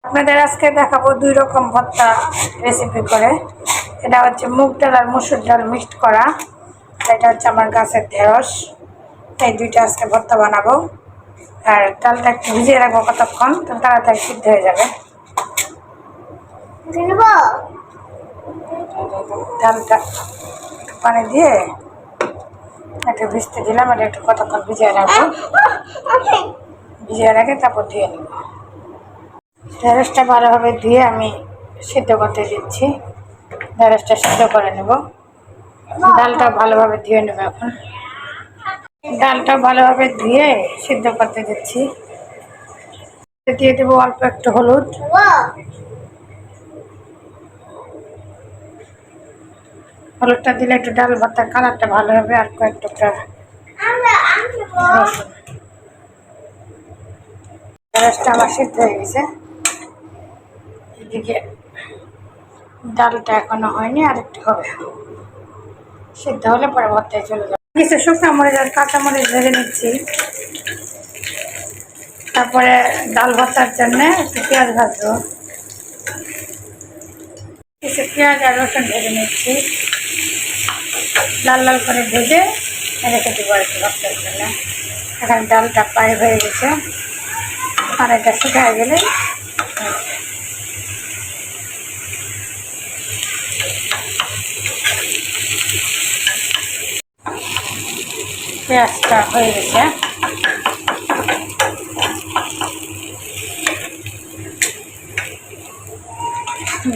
আপনাদের আজকে দেখাবো 2 রকম ভর্তা রেসিপি করে। এটা হচ্ছে মুগ ডাল আর মসুর ডাল মিক্সড করা। এটা হচ্ছে আমার গাছের ঢেঁড়স। এই দুইটা আজকে ভর্তা বানাবো। আর ডালটা একটু ভিজিয়ে রাখবো কতক্ষণ, তো তাড়াতাড়ি সিদ্ধ হয়ে যাবে। ডালটা পানি দিয়ে একটু ভিজতে দিলাম, এটা একটু কতক্ষণ ভিজিয়ে রাখবো। ভিজিয়ে রাখে তারপর ধুয়ে নেব। ঢেঁড়সটা ভালোভাবে ধুয়ে আমি সিদ্ধ করতে দিচ্ছি। ঢেঁড়সটা সিদ্ধ করে নেব। ডালটা ভালোভাবে ধুয়ে নেব। এখন ডালটা ভালোভাবে ধুয়ে সিদ্ধ করতে দিচ্ছি। দিয়ে দেবো অল্প একটু হলুদ। হলুদটা দিলে একটু ডাল ভর্তার কালারটা ভালো হবে। আর কয়েক টুকরা রসুন। ঢেঁড়সটা আমার সিদ্ধ হয়ে গেছে। এদিকে ডালটা এখনো হয়নি, আর একটু হবে। সিদ্ধ হলে পরে ভর্তায় চলে যাবে। কিছু শুকনো মরিচ আর কাঁচামরিচ ভেজে নিচ্ছি। তারপরে ডাল ভর্তার জন্য একটু পেঁয়াজ ভাজবো। কিছু পেঁয়াজ আর রসুন ভেজে নিচ্ছি। লাল লাল করে ভেজে রেখে দেবো আর কি ভর্তার জন্য। এখন ডালটা প্রায় হয়ে গেছে, আর এটা শুকায় গেলে পেঁয়াজটা হয়ে গেছে।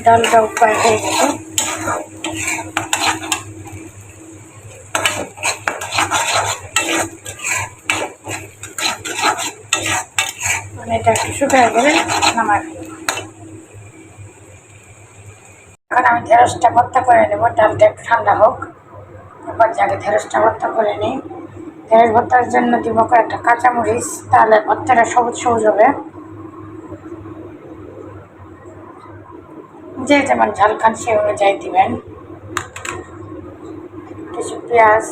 ডালটাও প্রায় হয়ে গেছে। এটা একটু শুকায় গেলে নামাই। এখন আমি ঢেঁড়সটা ভর্তা করে নেবো। ডালটা একটু ঠান্ডা হোক, এবার যাকে ঢেঁড়সটা ভর্তা করে নিই। ঢেঁড়স ভর্তার জন্য দিব কয়েকটা কাঁচামরিচ, তাহলে ভর্তাটা সবুজ সবুজ হবে। যে যেমন ঝাল খান সে অনুযায়ী দিবেন। কিছু পেঁয়াজ,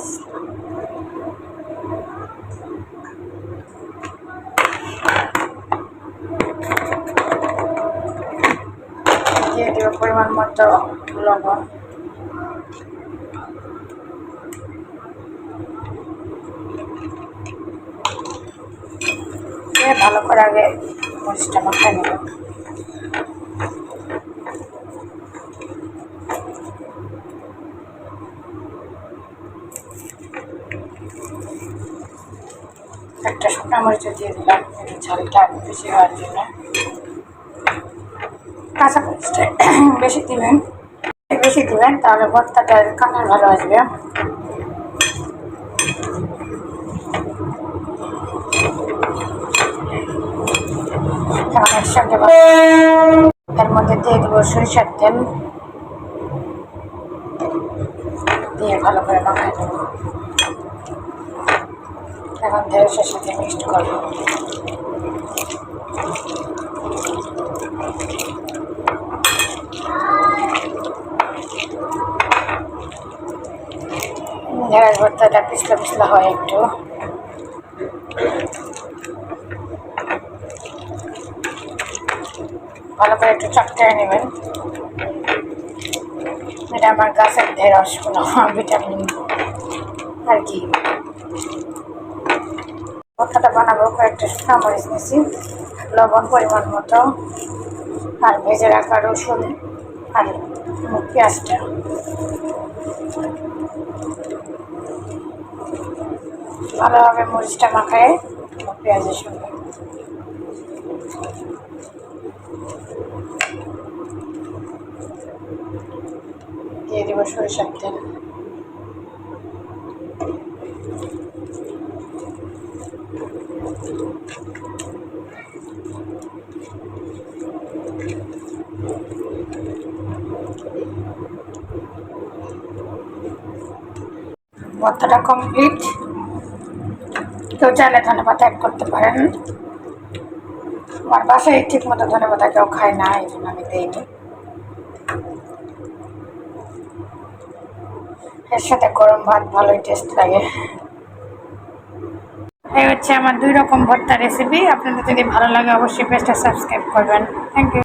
দিয়ে দেবো পরিমাণ মতো লবণ। দিয়ে ভালো করে আগে মরিচটা মাখায় নেব। একটা শুকনো মরিচ দিয়ে দিলাম একটু ঝালটা বেশি হওয়ার জন্য। কাঁচা মরিচটা বেশি দিবেন, তাহলে ভর্তাটার কালার ভালো আসবে। একসাথে এর মধ্যে দিয়ে দেবো সরিষার তেল, দিয়ে ভালো করে মাখায় দেবো। এখন ঢেঁড়সের সাথে মিক্সড করবো। ঢেঁড়স ভর্তাটা পিছলা পিছলা হয় একটু। ভালো করে একটু চটকায় নেবেন। এটা আমার গাছের ঢেঁড়স, কোনো ভিটামিন আর কি। ভর্তাটা বানাবো কয়েকটা শুকনো মরিচ নিয়েছি, লবণ পরিমাণ মতো, আর ভেজে রাখা রসুন আর পেঁয়াজটা। ভালোভাবে মরিচটা মাখায় পেঁয়াজের সঙ্গে দিয়ে দেবো সরিষার তেল। ভর্তাটা কমপ্লিট। কেউ চাইলে ধনেপাতা অ্যাড করতে পারেন। আমার বাসায় ঠিক মতো ধনেপাতা কেউ খায় না, এই জন্য আমি দিইনি। এর সাথে গরম ভাত ভালোই টেস্ট লাগে। এই হচ্ছে আমার 2 রকম ভর্তা রেসিপি। আপনাদের যদি ভালো লাগে অবশ্যই পেজটা সাবস্ক্রাইব করবেন। Thank you.